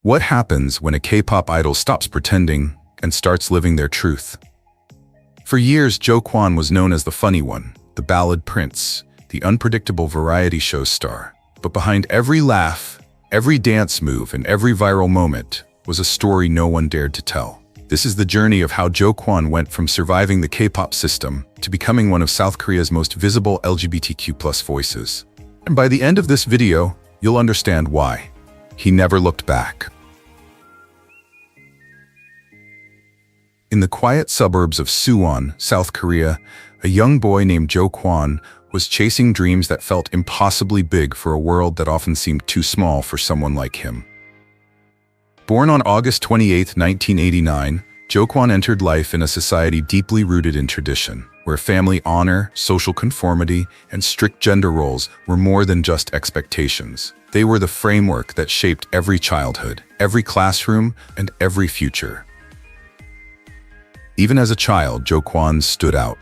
What happens when a K-pop idol stops pretending and starts living their truth? For years, Jo Kwon was known as the funny one, the ballad prince, the unpredictable variety show star. But behind every laugh, every dance move, and every viral moment was a story no one dared to tell. This is the journey of how Jo Kwon went from surviving the K-pop system to becoming one of South Korea's most visible LGBTQ+ voices. And by the end of this video, you'll understand why. He never looked back. In the quiet suburbs of Suwon, South Korea, a young boy named Jo Kwon was chasing dreams that felt impossibly big for a world that often seemed too small for someone like him. Born on August 28, 1989, Jo Kwon entered life in a society deeply rooted in tradition, where family honor, social conformity, and strict gender roles were more than just expectations. They were the framework that shaped every childhood, every classroom, and every future. Even as a child, Jo Kwon stood out.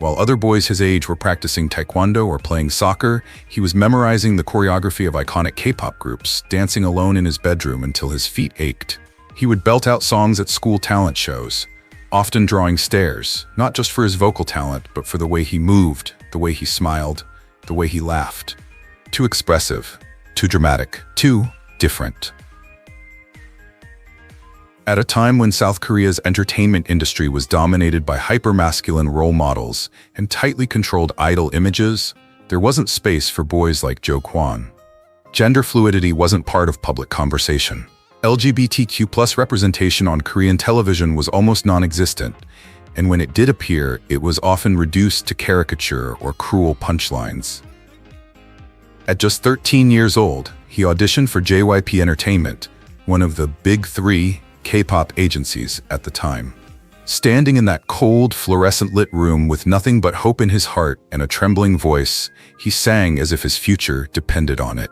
While other boys his age were practicing taekwondo or playing soccer, he was memorizing the choreography of iconic K-pop groups, dancing alone in his bedroom until his feet ached. He would belt out songs at school talent shows, often drawing stares, not just for his vocal talent, but for the way he moved, the way he smiled, the way he laughed. Too expressive, too dramatic, too different. At a time when South Korea's entertainment industry was dominated by hyper-masculine role models and tightly controlled idol images, there wasn't space for boys like Jo Kwon. Gender fluidity wasn't part of public conversation. LGBTQ+ representation on Korean television was almost non-existent, and when it did appear, it was often reduced to caricature or cruel punchlines. At just 13 years old, he auditioned for JYP Entertainment, one of the big three K-pop agencies at the time. Standing in that cold, fluorescent-lit room with nothing but hope in his heart and a trembling voice, he sang as if his future depended on it.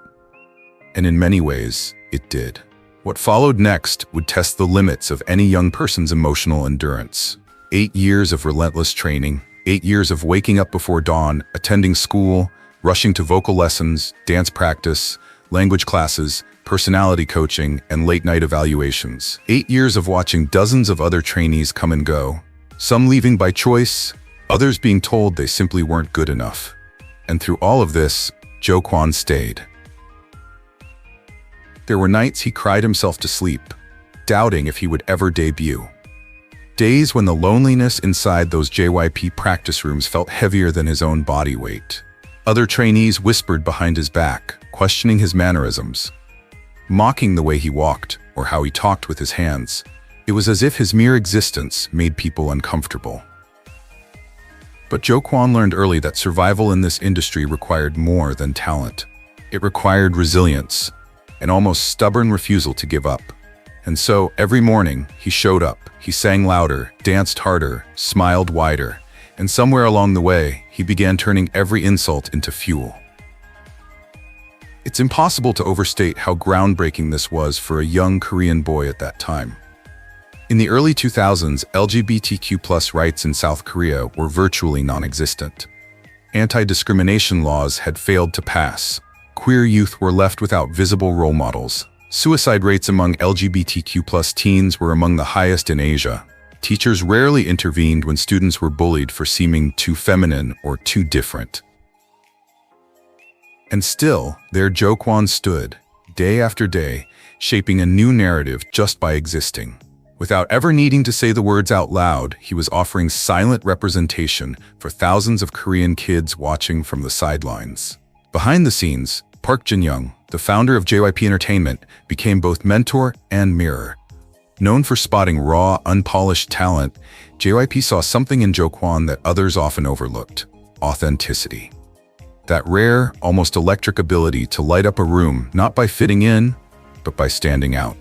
And in many ways, it did. What followed next would test the limits of any young person's emotional endurance. 8 years of relentless training, 8 years of waking up before dawn, attending school, rushing to vocal lessons, dance practice, language classes, personality coaching, and late-night evaluations. 8 years of watching dozens of other trainees come and go, some leaving by choice, others being told they simply weren't good enough. And through all of this, Jo Kwon stayed. There were nights he cried himself to sleep, doubting if he would ever debut. Days when the loneliness inside those JYP practice rooms felt heavier than his own body weight. Other trainees whispered behind his back, questioning his mannerisms, mocking the way he walked or how he talked with his hands. It was as if his mere existence made people uncomfortable. But Jo Kwon learned early that survival in this industry required more than talent. It required resilience, an almost stubborn refusal to give up. And so, every morning, he showed up. He sang louder, danced harder, smiled wider, and somewhere along the way, he began turning every insult into fuel. It's impossible to overstate how groundbreaking this was for a young Korean boy at that time. In the early 2000s, LGBTQ+ rights in South Korea were virtually non-existent. Anti-discrimination laws had failed to pass. Queer youth were left without visible role models. Suicide rates among LGBTQ+ teens were among the highest in Asia. Teachers rarely intervened when students were bullied for seeming too feminine or too different. And still, there Jo Kwon stood, day after day, shaping a new narrative just by existing. Without ever needing to say the words out loud, he was offering silent representation for thousands of Korean kids watching from the sidelines. Behind the scenes, Park Jin-young, the founder of JYP Entertainment, became both mentor and mirror. Known for spotting raw, unpolished talent, JYP saw something in Jo Kwon that others often overlooked: authenticity. That rare, almost electric ability to light up a room not by fitting in, but by standing out.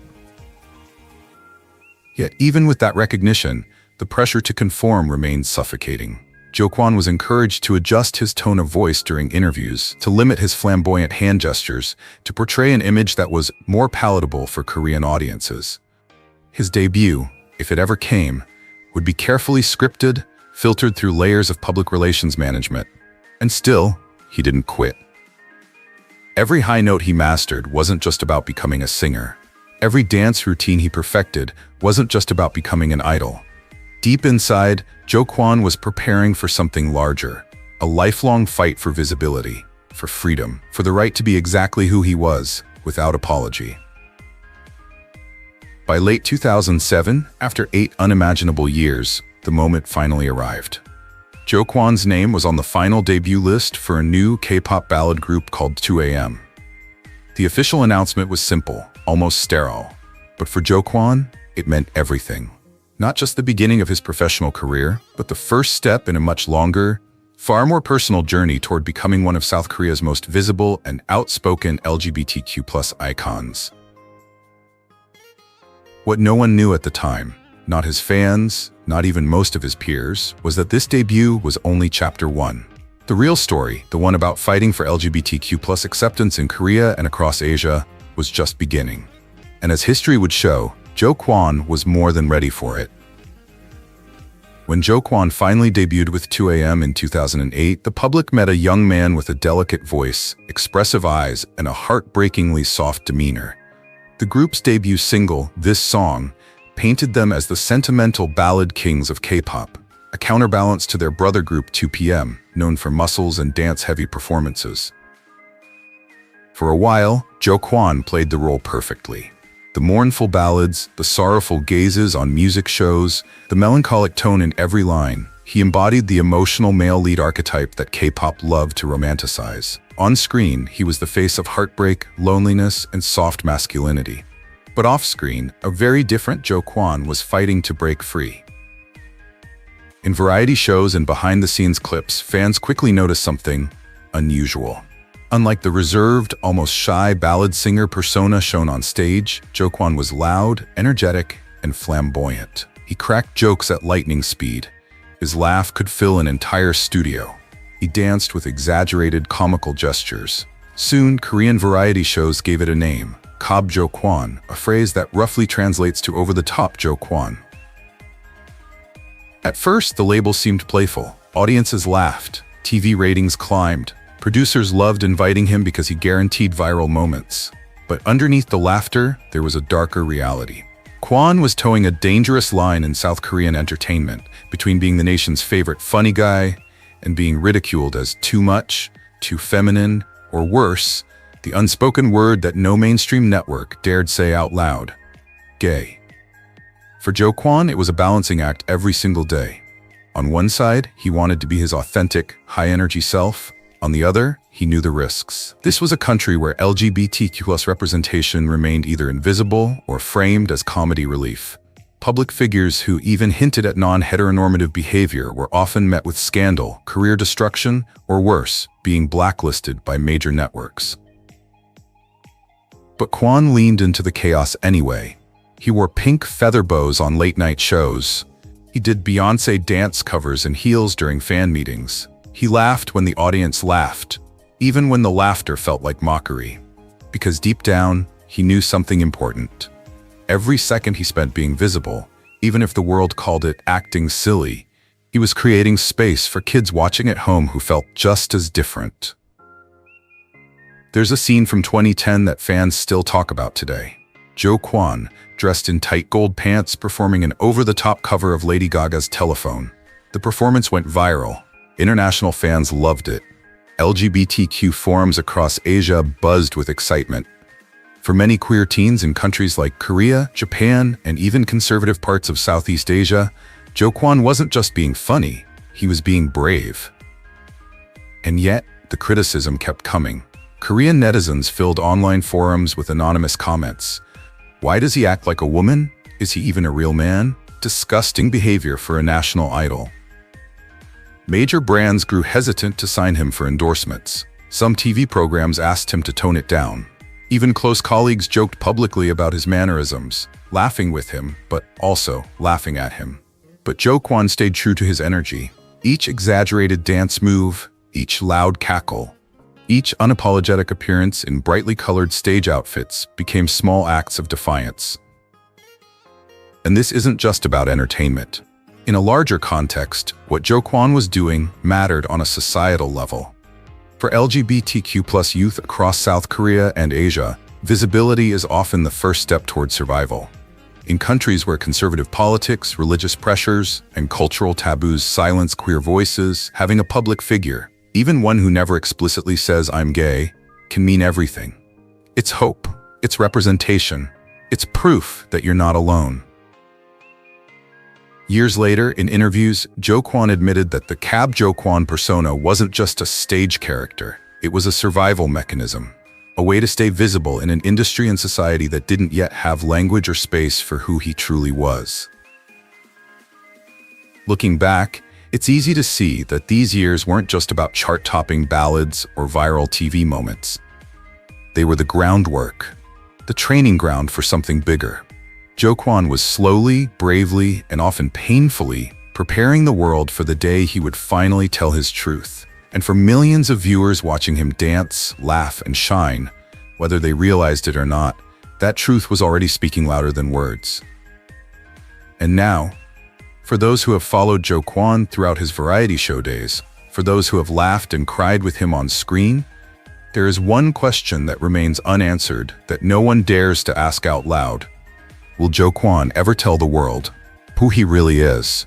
Yet even with that recognition, the pressure to conform remained suffocating. Jo Kwon was encouraged to adjust his tone of voice during interviews, to limit his flamboyant hand gestures, to portray an image that was more palatable for Korean audiences. His debut, if it ever came, would be carefully scripted, filtered through layers of public relations management. And still, he didn't quit. Every high note he mastered wasn't just about becoming a singer. Every dance routine he perfected wasn't just about becoming an idol. Deep inside, Jo Kwon was preparing for something larger, a lifelong fight for visibility, for freedom, for the right to be exactly who he was, without apology. By late 2007, after 8 unimaginable years, the moment finally arrived. Jo Kwon's name was on the final debut list for a new K-pop ballad group called 2AM. The official announcement was simple, almost sterile. But for Jo Kwon, it meant everything. Not just the beginning of his professional career, but the first step in a much longer, far more personal journey toward becoming one of South Korea's most visible and outspoken LGBTQ+ icons. What no one knew at the time, not his fans, not even most of his peers, was that this debut was only chapter 1. The real story, the one about fighting for LGBTQ+ acceptance in Korea and across Asia, was just beginning. And as history would show, Jo Kwon was more than ready for it. When Jo Kwon finally debuted with 2AM in 2008, the public met a young man with a delicate voice, expressive eyes, and a heartbreakingly soft demeanor. The group's debut single, This Song, painted them as the sentimental ballad kings of K-pop, a counterbalance to their brother group 2PM, known for muscles and dance-heavy performances. For a while, Jo Kwon played the role perfectly. The mournful ballads, the sorrowful gazes on music shows, the melancholic tone in every line, he embodied the emotional male lead archetype that K-pop loved to romanticize. On screen, he was the face of heartbreak, loneliness, and soft masculinity. But off-screen, a very different Jo Kwon was fighting to break free. In variety shows and behind-the-scenes clips, fans quickly noticed something unusual. Unlike the reserved, almost shy ballad singer persona shown on stage, Jo Kwon was loud, energetic, and flamboyant. He cracked jokes at lightning speed. His laugh could fill an entire studio. He danced with exaggerated comical gestures. Soon, Korean variety shows gave it a name, Kob Jo Kwon, a phrase that roughly translates to over-the-top Jo Kwon. At first, the label seemed playful. Audiences laughed. TV ratings climbed. Producers loved inviting him because he guaranteed viral moments. But underneath the laughter, there was a darker reality. Kwon was towing a dangerous line in South Korean entertainment between being the nation's favorite funny guy and being ridiculed as too much, too feminine, or worse, the unspoken word that no mainstream network dared say out loud: gay. For Jo Kwon, it was a balancing act every single day. On one side, he wanted to be his authentic, high-energy self. On the other, he knew the risks. This was a country where LGBTQ+ representation remained either invisible or framed as comedy relief. Public figures who even hinted at non-heteronormative behavior were often met with scandal, career destruction, or worse, being blacklisted by major networks. But Kwon leaned into the chaos anyway. He wore pink feather bows on late-night shows. He did Beyoncé dance covers in heels during fan meetings. He laughed when the audience laughed, even when the laughter felt like mockery. Because deep down, he knew something important. Every second he spent being visible, even if the world called it acting silly, he was creating space for kids watching at home who felt just as different. There's a scene from 2010 that fans still talk about today. Jo Kwon, dressed in tight gold pants, performing an over-the-top cover of Lady Gaga's Telephone. The performance went viral. International fans loved it. LGBTQ forums across Asia buzzed with excitement. For many queer teens in countries like Korea, Japan, and even conservative parts of Southeast Asia, Jo Kwon wasn't just being funny, he was being brave. And yet, the criticism kept coming. Korean netizens filled online forums with anonymous comments. Why does he act like a woman? Is he even a real man? Disgusting behavior for a national idol. Major brands grew hesitant to sign him for endorsements. Some TV programs asked him to tone it down. Even close colleagues joked publicly about his mannerisms, laughing with him, but also laughing at him. But Jo Kwon stayed true to his energy. Each exaggerated dance move, each loud cackle, each unapologetic appearance in brightly colored stage outfits became small acts of defiance. And this isn't just about entertainment. In a larger context, what Jo Kwon was doing mattered on a societal level. For LGBTQ+ youth across South Korea and Asia, Visibility is often the first step toward survival. In countries where conservative politics, religious pressures, and cultural taboos silence queer voices, having a public figure, even one who never explicitly says "I'm gay," can mean everything. It's hope, it's representation, it's proof that you're not alone. Years later, in interviews, Jo Kwon admitted that the Jo Kwon persona wasn't just a stage character, it was a survival mechanism, a way to stay visible in an industry and society that didn't yet have language or space for who he truly was. Looking back, it's easy to see that these years weren't just about chart-topping ballads or viral TV moments. They were the groundwork, the training ground for something bigger. Jo Kwon was slowly, bravely, and often painfully preparing the world for the day he would finally tell his truth. And for millions of viewers watching him dance, laugh, and shine, whether they realized it or not, that truth was already speaking louder than words. And now, for those who have followed Jo Kwon throughout his variety show days, for those who have laughed and cried with him on screen, there is one question that remains unanswered that no one dares to ask out loud. Will Jo Kwon ever tell the world who he really is?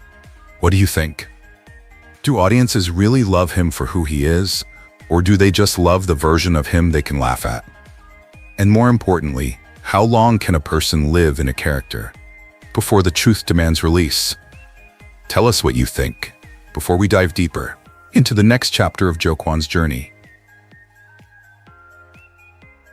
What do you think? Do audiences really love him for who he is, or do they just love the version of him they can laugh at? And more importantly, how long can a person live in a character before the truth demands release? Tell us what you think before we dive deeper into the next chapter of Jo Kwon's journey.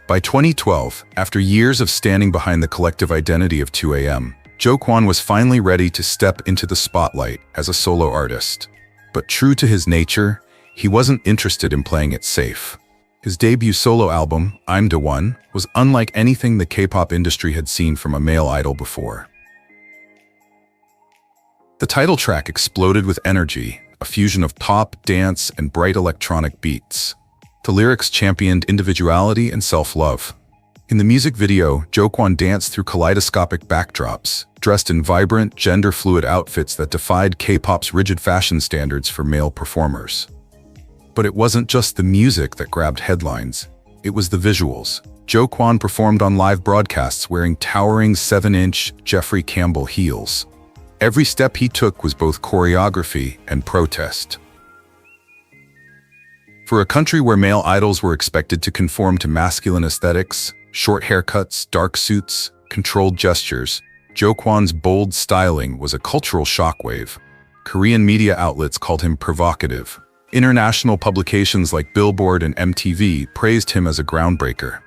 By 2012, after years of standing behind the collective identity of 2AM, Jo Kwon was finally ready to step into the spotlight as a solo artist. But true to his nature, he wasn't interested in playing it safe. His debut solo album, I'm the One, was unlike anything the K-pop industry had seen from a male idol before. The title track exploded with energy, a fusion of pop, dance, and bright electronic beats. The lyrics championed individuality and self-love. In the music video, Jo Kwon danced through kaleidoscopic backdrops, dressed in vibrant, gender-fluid outfits that defied K-pop's rigid fashion standards for male performers. But it wasn't just the music that grabbed headlines, it was the visuals. Jo Kwon performed on live broadcasts wearing towering 7-inch Jeffrey Campbell heels. Every step he took was both choreography and protest. For a country where male idols were expected to conform to masculine aesthetics, short haircuts, dark suits, controlled gestures, Jo Kwon's bold styling was a cultural shockwave. Korean media outlets called him provocative. International publications like Billboard and MTV praised him as a groundbreaker.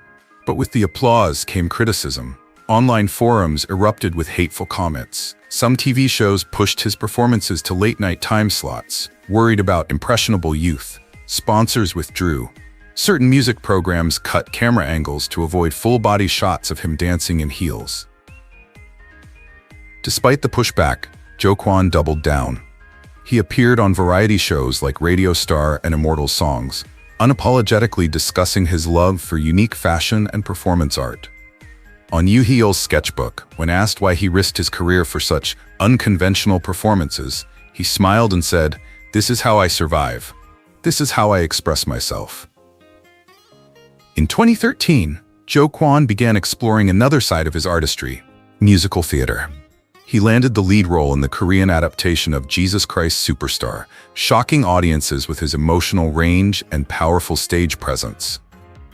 But with the applause came criticism. Online forums erupted with hateful comments. Some TV shows pushed his performances to late-night time slots, worried about impressionable youth. Sponsors withdrew. Certain music programs cut camera angles to avoid full-body shots of him dancing in heels. Despite the pushback, Jo Kwon doubled down. He appeared on variety shows like Radio Star and Immortal Songs, unapologetically discussing his love for unique fashion and performance art. On Yoo-heel's sketchbook, when asked why he risked his career for such unconventional performances, he smiled and said, "This is how I survive. This is how I express myself." In 2013, Jo Kwon began exploring another side of his artistry, musical theater. He landed the lead role in the Korean adaptation of Jesus Christ Superstar, shocking audiences with his emotional range and powerful stage presence.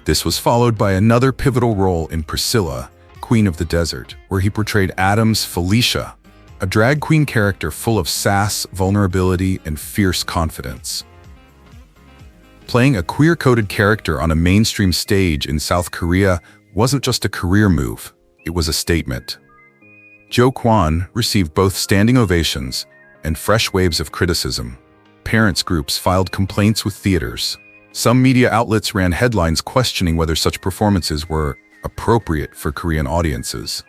This was followed by another pivotal role in Priscilla, Queen of the Desert, where he portrayed Adam's Felicia, a drag queen character full of sass, vulnerability, and fierce confidence. Playing a queer-coded character on a mainstream stage in South Korea wasn't just a career move, it was a statement. Jo Kwon received both standing ovations and fresh waves of criticism. Parents groups filed complaints with theaters. Some media outlets ran headlines questioning whether such performances were appropriate for Korean audiences.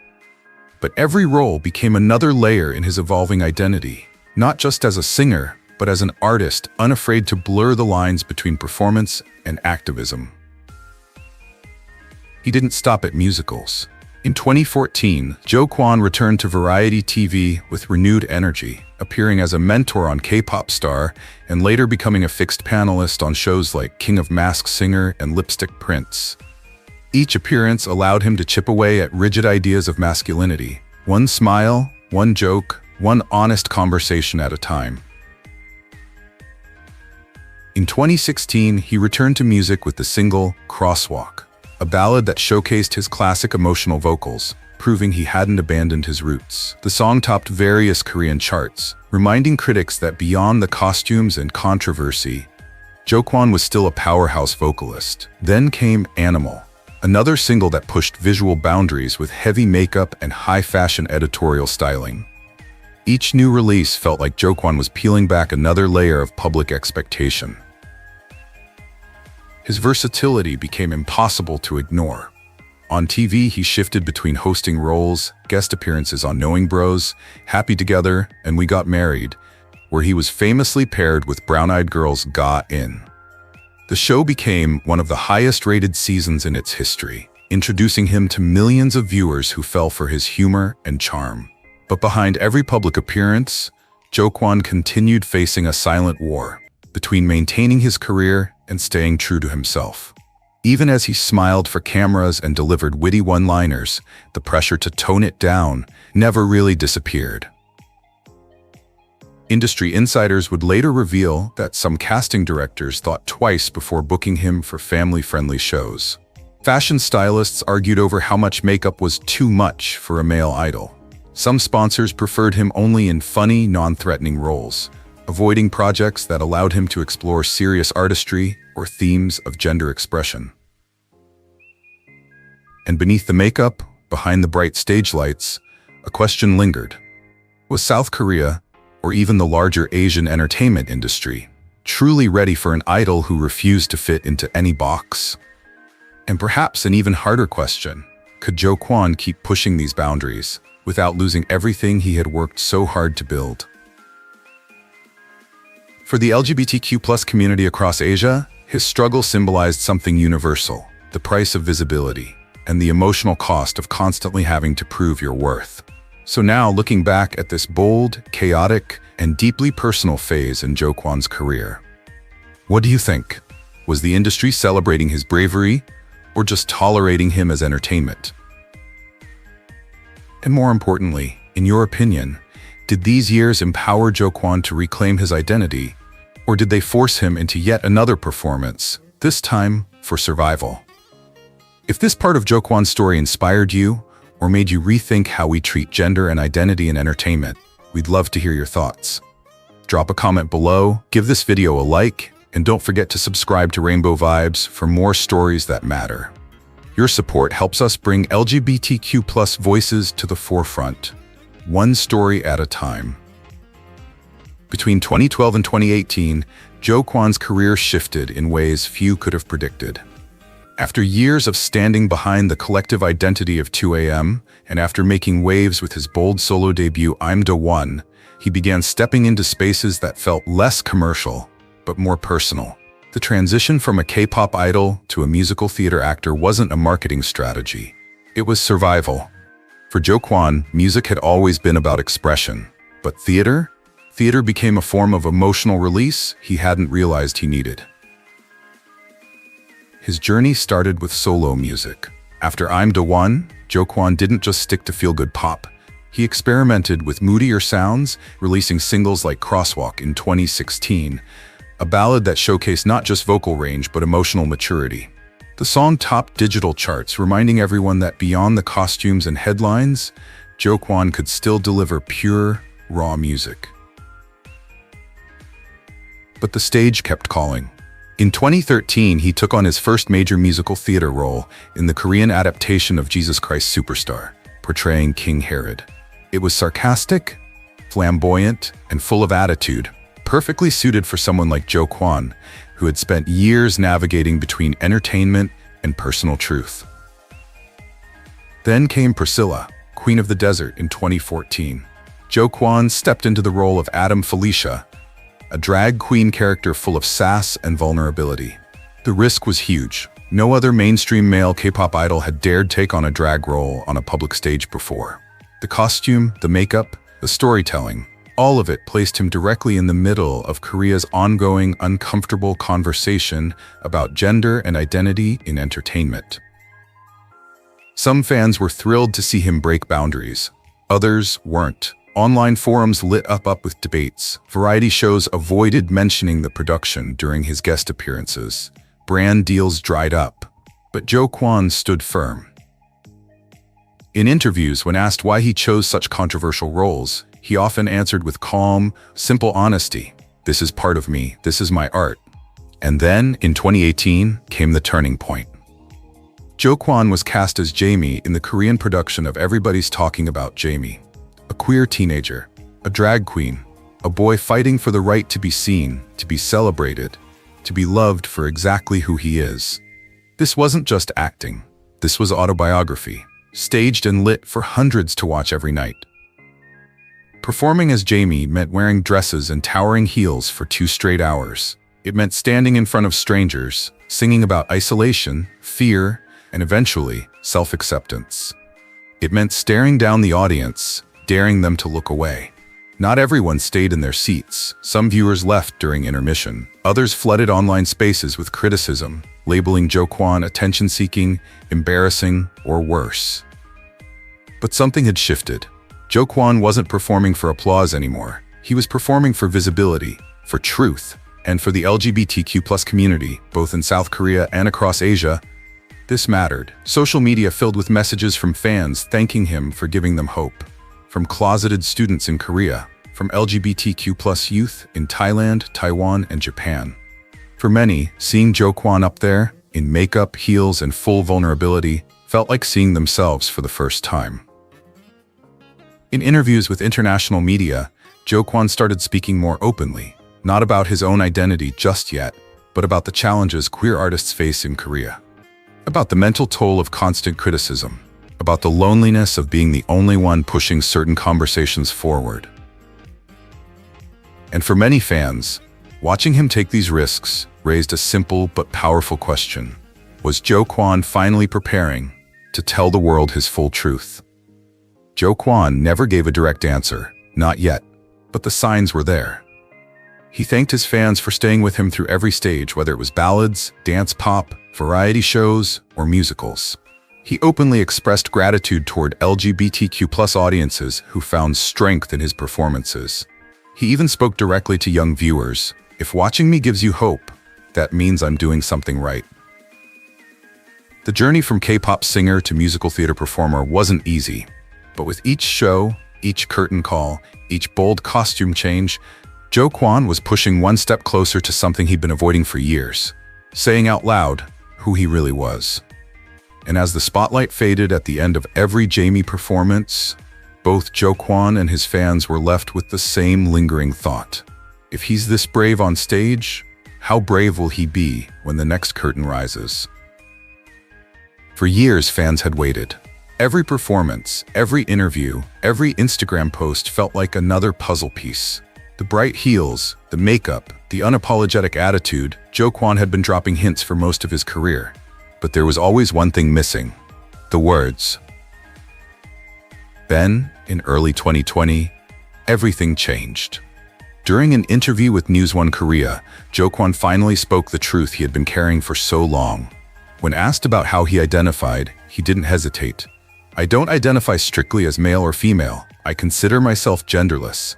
But every role became another layer in his evolving identity, not just as a singer, but as an artist unafraid to blur the lines between performance and activism. He didn't stop at musicals. In 2014, Jo Kwon returned to variety TV with renewed energy, appearing as a mentor on K-pop Star and later becoming a fixed panelist on shows like King of Masked Singer and Lipstick Prince. Each appearance allowed him to chip away at rigid ideas of masculinity. One smile, one joke, one honest conversation at a time. In 2016, he returned to music with the single Crosswalk, a ballad that showcased his classic emotional vocals, proving he hadn't abandoned his roots. The song topped various Korean charts, reminding critics that beyond the costumes and controversy, Jo Kwon was still a powerhouse vocalist. Then came Animal, another single that pushed visual boundaries with heavy makeup and high-fashion editorial styling. Each new release felt like Jo Kwon was peeling back another layer of public expectation. His versatility became impossible to ignore. On TV, he shifted between hosting roles, guest appearances on Knowing Bros, Happy Together, and We Got Married, where he was famously paired with brown-eyed girls Got In. The show became one of the highest-rated seasons in its history, introducing him to millions of viewers who fell for his humor and charm. But behind every public appearance, Jo Kwon continued facing a silent war between maintaining his career and staying true to himself. Even as he smiled for cameras and delivered witty one-liners, the pressure to tone it down never really disappeared. Industry insiders would later reveal that some casting directors thought twice before booking him for family-friendly shows. Fashion stylists argued over how much makeup was too much for a male idol. Some sponsors preferred him only in funny, non-threatening roles, avoiding projects that allowed him to explore serious artistry or themes of gender expression. And beneath the makeup, behind the bright stage lights, a question lingered. Was South Korea, or even the larger Asian entertainment industry, truly ready for an idol who refused to fit into any box? And perhaps an even harder question, could Jo Kwon keep pushing these boundaries without losing everything he had worked so hard to build? For the LGBTQ+ community across Asia, his struggle symbolized something universal: the price of visibility and the emotional cost of constantly having to prove your worth. So now, looking back at this bold, chaotic, and deeply personal phase in Jo Kwon's career, what do you think? Was the industry celebrating his bravery, or just tolerating him as entertainment? And more importantly, in your opinion, did these years empower Jo Kwon to reclaim his identity, or did they force him into yet another performance, this time for survival? If this part of Jo Kwon's story inspired you, or made you rethink how we treat gender and identity in entertainment, we'd love to hear your thoughts. Drop a comment below, give this video a like, and don't forget to subscribe to Rainbow Vibes for more stories that matter. Your support helps us bring LGBTQ+ voices to the forefront, one story at a time. Between 2012 and 2018, Jo Kwon's career shifted in ways few could have predicted. After years of standing behind the collective identity of 2AM, and after making waves with his bold solo debut I'm the One, he began stepping into spaces that felt less commercial, but more personal. The transition from a K-pop idol to a musical theater actor wasn't a marketing strategy. It was survival. For Jo Kwon, music had always been about expression, but theater became a form of emotional release he hadn't realized he needed. His journey started with solo music. After I'm the One, Jo Kwon didn't just stick to feel-good pop. He experimented with moodier sounds, releasing singles like Crosswalk in 2016, a ballad that showcased not just vocal range but emotional maturity. The song topped digital charts, reminding everyone that beyond the costumes and headlines, Jo Kwon could still deliver pure, raw music. But the stage kept calling. In 2013, he took on his first major musical theater role in the Korean adaptation of Jesus Christ Superstar, portraying King Herod. It was sarcastic, flamboyant, and full of attitude, perfectly suited for someone like Jo Kwon, who had spent years navigating between entertainment and personal truth. Then came Priscilla, Queen of the Desert in 2014. Jo Kwon stepped into the role of Adam Felicia, a drag queen character full of sass and vulnerability. The risk was huge. No other mainstream male K-pop idol had dared take on a drag role on a public stage before. The costume, the makeup, the storytelling, all of it placed him directly in the middle of Korea's ongoing, uncomfortable conversation about gender and identity in entertainment. Some fans were thrilled to see him break boundaries. Others weren't. Online forums lit up with debates. Variety shows avoided mentioning the production during his guest appearances. Brand deals dried up. But Jo Kwon stood firm. In interviews, when asked why he chose such controversial roles, he often answered with calm, simple honesty. This is part of me. This is my art. And then, in 2018, came the turning point. Jo Kwon was cast as Jamie in the Korean production of Everybody's Talking About Jamie. A queer teenager, a drag queen, a boy fighting for the right to be seen, to be celebrated, to be loved for exactly who he is. This wasn't just acting. This was autobiography, staged and lit for hundreds to watch every night. Performing as Jamie meant wearing dresses and towering heels for 2 straight hours. It meant standing in front of strangers, singing about isolation, fear, and eventually, self-acceptance. It meant staring down the audience, daring them to look away. Not everyone stayed in their seats. Some viewers left during intermission. Others flooded online spaces with criticism, labeling Jo Kwon attention-seeking, embarrassing, or worse. But something had shifted. Jo Kwon wasn't performing for applause anymore. He was performing for visibility, for truth, and for the LGBTQ+ community, both in South Korea and across Asia. This mattered. Social media filled with messages from fans thanking him for giving them hope. From closeted students in Korea, from LGBTQ+ youth in Thailand, Taiwan, and Japan. For many, seeing Jo Kwon up there, in makeup, heels, and full vulnerability, felt like seeing themselves for the first time. In interviews with international media, Jo Kwon started speaking more openly, not about his own identity just yet, but about the challenges queer artists face in Korea. About the mental toll of constant criticism. About the loneliness of being the only one pushing certain conversations forward. And for many fans, watching him take these risks raised a simple but powerful question. Was Jo Kwon finally preparing to tell the world his full truth? Jo Kwon never gave a direct answer, not yet, but the signs were there. He thanked his fans for staying with him through every stage, whether it was ballads, dance pop, variety shows, or musicals. He openly expressed gratitude toward LGBTQ+ audiences who found strength in his performances. He even spoke directly to young viewers. If watching me gives you hope, that means I'm doing something right. The journey from K-pop singer to musical theater performer wasn't easy, but with each show, each curtain call, each bold costume change, Jo Kwon was pushing one step closer to something he'd been avoiding for years, saying out loud who he really was. And as the spotlight faded at the end of every Jamie performance, both Jo Kwon and his fans were left with the same lingering thought. If he's this brave on stage, how brave will he be when the next curtain rises? For years, fans had waited. Every performance, every interview, every Instagram post felt like another puzzle piece. The bright heels, the makeup, the unapologetic attitude, Jo Kwon had been dropping hints for most of his career. But there was always one thing missing: the words. Then, in early 2020, everything changed. During an interview with News One Korea, Jo Kwon finally spoke the truth he had been carrying for so long. When asked about how he identified, he didn't hesitate. "I don't identify strictly as male or female. I consider myself genderless."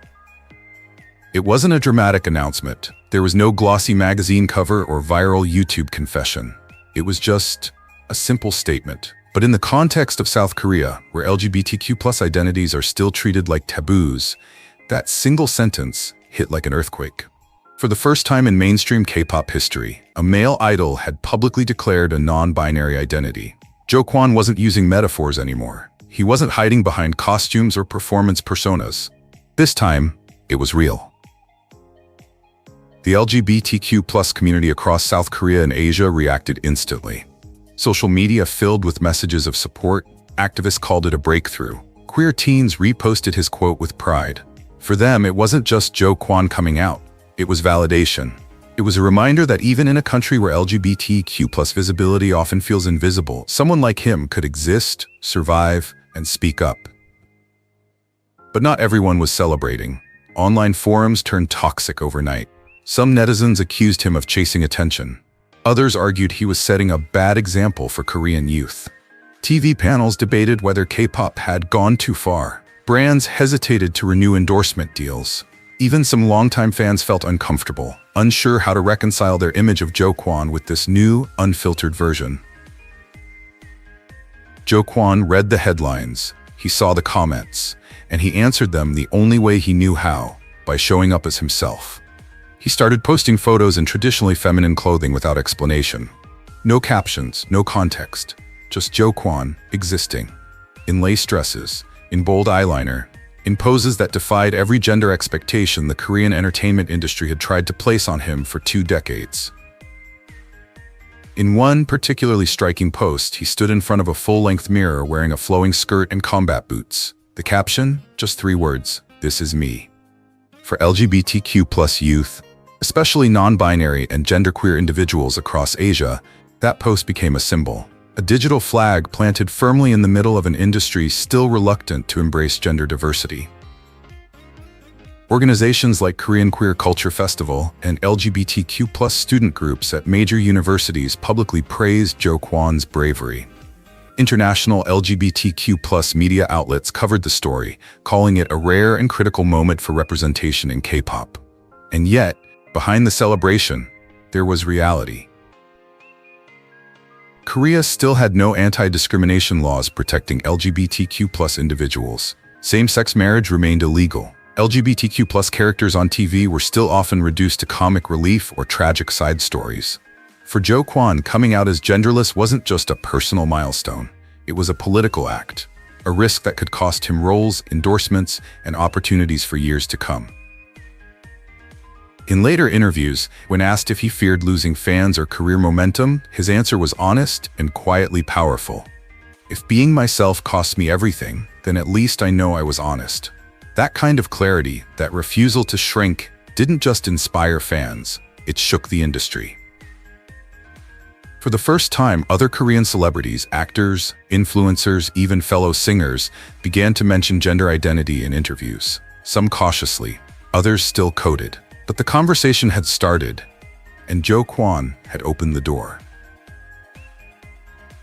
It wasn't a dramatic announcement. There was no glossy magazine cover or viral YouTube confession. It was just a simple statement. But in the context of South Korea, where LGBTQ+ identities are still treated like taboos, that single sentence hit like an earthquake. For the first time in mainstream K-pop history, a male idol had publicly declared a non-binary identity. Jo Kwon wasn't using metaphors anymore. He wasn't hiding behind costumes or performance personas. This time, it was real. The LGBTQ+ community across South Korea and Asia reacted instantly. Social media filled with messages of support. Activists called it a breakthrough. Queer teens reposted his quote with pride. For them, it wasn't just Jo Kwon coming out. It was validation. It was a reminder that even in a country where LGBTQ+ visibility often feels invisible, someone like him could exist, survive, and speak up. But not everyone was celebrating. Online forums turned toxic overnight. Some netizens accused him of chasing attention. Others argued he was setting a bad example for Korean youth. TV panels debated whether K-pop had gone too far. Brands hesitated to renew endorsement deals. Even some longtime fans felt uncomfortable, unsure how to reconcile their image of Jo Kwon with this new, unfiltered version. Jo Kwon read the headlines, he saw the comments, and he answered them the only way he knew how, by showing up as himself. He started posting photos in traditionally feminine clothing without explanation. No captions, no context, just Jo Kwon existing. In lace dresses, in bold eyeliner, in poses that defied every gender expectation the Korean entertainment industry had tried to place on him for 2 decades. In one particularly striking post, he stood in front of a full-length mirror wearing a flowing skirt and combat boots. The caption? Just 3 words, "This is me." For LGBTQ+ youth, especially non-binary and genderqueer individuals across Asia, that post became a symbol. A digital flag planted firmly in the middle of an industry still reluctant to embrace gender diversity. Organizations like Korean Queer Culture Festival and LGBTQ+ student groups at major universities publicly praised Jo Kwon's bravery. International LGBTQ+ media outlets covered the story, calling it a rare and critical moment for representation in K-pop. And yet, behind the celebration, there was reality. Korea still had no anti-discrimination laws protecting LGBTQ+ individuals. Same-sex marriage remained illegal. LGBTQ+ characters on TV were still often reduced to comic relief or tragic side stories. For Jo Kwon, coming out as genderless wasn't just a personal milestone. It was a political act, a risk that could cost him roles, endorsements, and opportunities for years to come. In later interviews, when asked if he feared losing fans or career momentum, his answer was honest and quietly powerful. "If being myself cost me everything, then at least I know I was honest." That kind of clarity, that refusal to shrink, didn't just inspire fans, it shook the industry. For the first time, other Korean celebrities, actors, influencers, even fellow singers, began to mention gender identity in interviews. Some cautiously, others still coded. But the conversation had started, and Jo Kwon had opened the door.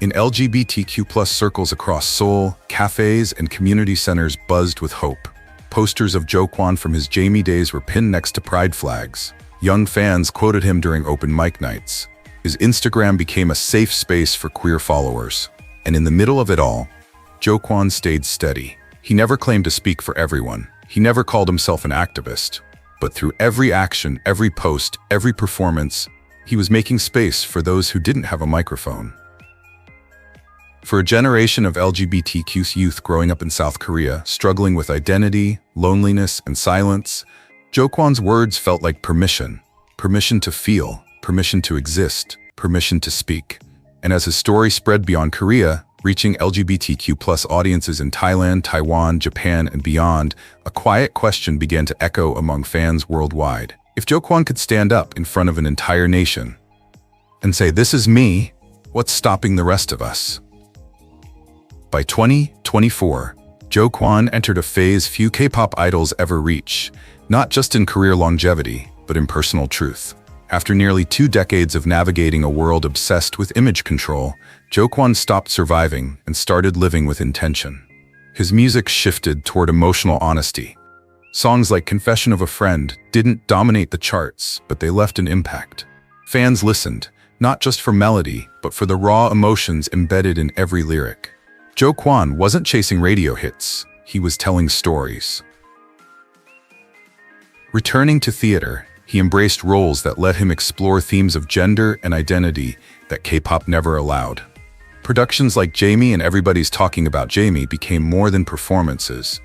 In LGBTQ+ circles across Seoul, cafes and community centers buzzed with hope. Posters of Jo Kwon from his Jamie days were pinned next to pride flags. Young fans quoted him during open mic nights. His Instagram became a safe space for queer followers. And in the middle of it all, Jo Kwon stayed steady. He never claimed to speak for everyone. He never called himself an activist. But through every action, every post, every performance, he was making space for those who didn't have a microphone. For a generation of LGBTQ youth growing up in South Korea, struggling with identity, loneliness, and silence, Jo Kwon's words felt like permission. Permission to feel, permission to exist, permission to speak. And as his story spread beyond Korea, reaching LGBTQ+ audiences in Thailand, Taiwan, Japan, and beyond, a quiet question began to echo among fans worldwide. If Jo Kwon could stand up in front of an entire nation and say, "This is me," what's stopping the rest of us? By 2024, Jo Kwon entered a phase few K-pop idols ever reach, not just in career longevity, but in personal truth. After nearly 2 decades of navigating a world obsessed with image control, Jo Kwon stopped surviving and started living with intention. His music shifted toward emotional honesty. Songs like Confession of a Friend didn't dominate the charts, but they left an impact. Fans listened, not just for melody, but for the raw emotions embedded in every lyric. Jo Kwon wasn't chasing radio hits, he was telling stories. Returning to theater, he embraced roles that let him explore themes of gender and identity that K-pop never allowed. Productions like Jamie and Everybody's Talking About Jamie became more than performances.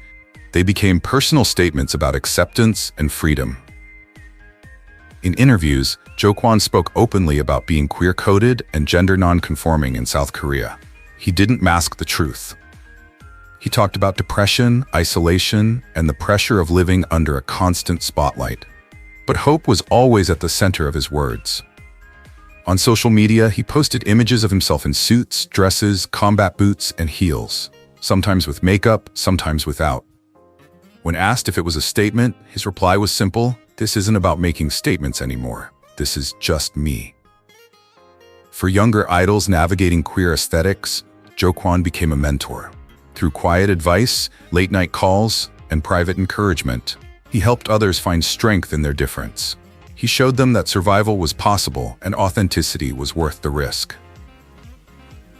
They became personal statements about acceptance and freedom. In interviews, Jo Kwon spoke openly about being queer-coded and gender non-conforming in South Korea. He didn't mask the truth. He talked about depression, isolation, and the pressure of living under a constant spotlight. But hope was always at the center of his words. On social media, he posted images of himself in suits, dresses, combat boots, and heels, sometimes with makeup, sometimes without. When asked if it was a statement, his reply was simple: "This isn't about making statements anymore. This is just me." For younger idols navigating queer aesthetics, Jo Kwon became a mentor. Through quiet advice, late-night calls, and private encouragement, he helped others find strength in their difference. He showed them that survival was possible and authenticity was worth the risk.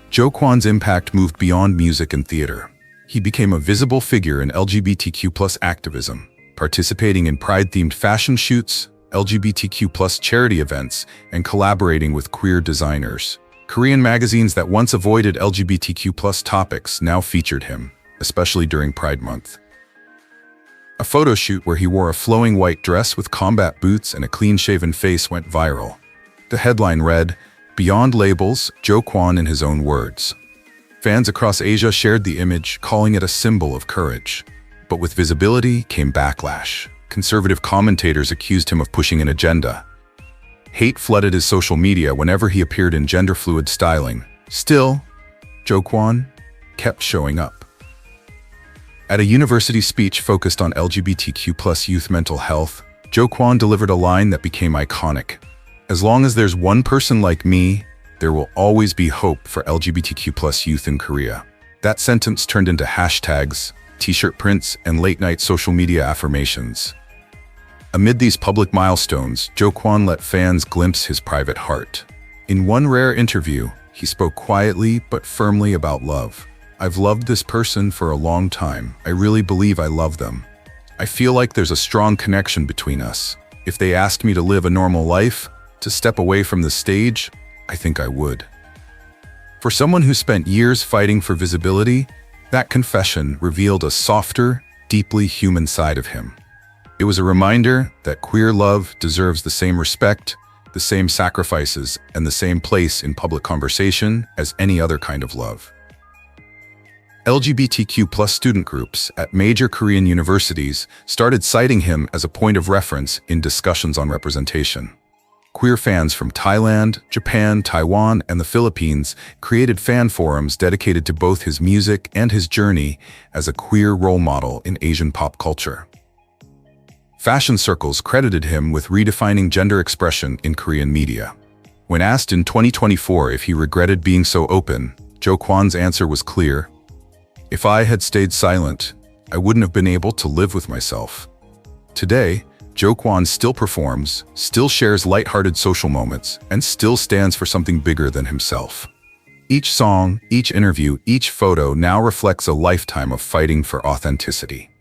Jo Kwon's impact moved beyond music and theater. He became a visible figure in LGBTQ+ activism, participating in pride-themed fashion shoots, LGBTQ+ charity events, and collaborating with queer designers. Korean magazines that once avoided LGBTQ+ topics now featured him, especially during Pride Month. A photo shoot where he wore a flowing white dress with combat boots and a clean-shaven face went viral. The headline read, "Beyond Labels, Jo Kwon in his own words." Fans across Asia shared the image, calling it a symbol of courage. But with visibility came backlash. Conservative commentators accused him of pushing an agenda. Hate flooded his social media whenever he appeared in gender-fluid styling. Still, Jo Kwon kept showing up. At a university speech focused on LGBTQ+ youth mental health, Jo Kwon delivered a line that became iconic. "As long as there's one person like me, there will always be hope for LGBTQ+ youth in Korea." That sentence turned into hashtags, t-shirt prints, and late-night social media affirmations. Amid these public milestones, Jo Kwon let fans glimpse his private heart. In one rare interview, he spoke quietly but firmly about love. "I've loved this person for a long time. I really believe I love them. I feel like there's a strong connection between us. If they asked me to live a normal life, to step away from the stage, I think I would." For someone who spent years fighting for visibility, that confession revealed a softer, deeply human side of him. It was a reminder that queer love deserves the same respect, the same sacrifices, and the same place in public conversation as any other kind of love. LGBTQ+ student groups at major Korean universities started citing him as a point of reference in discussions on representation. Queer fans from Thailand, Japan, Taiwan, and the Philippines created fan forums dedicated to both his music and his journey as a queer role model in Asian pop culture. Fashion circles credited him with redefining gender expression in Korean media. When asked in 2024 if he regretted being so open, Jo Kwon's answer was clear. "If I had stayed silent, I wouldn't have been able to live with myself." Today, Jo Kwon still performs, still shares lighthearted social moments, and still stands for something bigger than himself. Each song, each interview, each photo now reflects a lifetime of fighting for authenticity.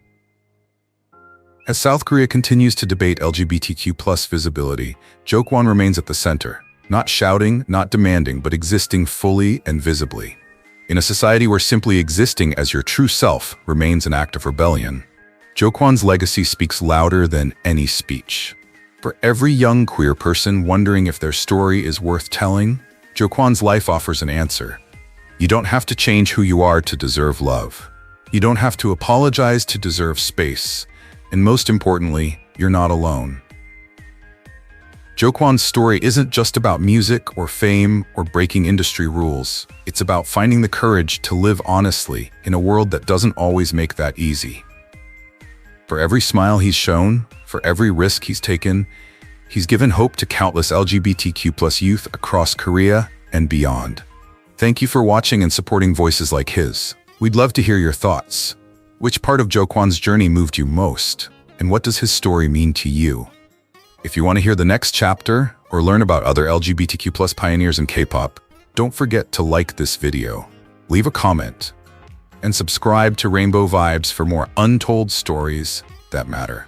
As South Korea continues to debate LGBTQ+ visibility, Jo Kwon remains at the center, not shouting, not demanding, but existing fully and visibly. In a society where simply existing as your true self remains an act of rebellion, Jo Kwon's legacy speaks louder than any speech. For every young queer person wondering if their story is worth telling, Jo Kwon's life offers an answer. You don't have to change who you are to deserve love. You don't have to apologize to deserve space. And most importantly, you're not alone. Jo Kwon's story isn't just about music or fame or breaking industry rules. It's about finding the courage to live honestly in a world that doesn't always make that easy. For every smile he's shown, for every risk he's taken, he's given hope to countless LGBTQ+ youth across Korea and beyond. Thank you for watching and supporting voices like his. We'd love to hear your thoughts. Which part of Jo Kwon's journey moved you most? And what does his story mean to you? If you want to hear the next chapter or learn about other LGBTQ+ pioneers in K-pop, don't forget to like this video, leave a comment, and subscribe to Rainbow Vibes for more untold stories that matter.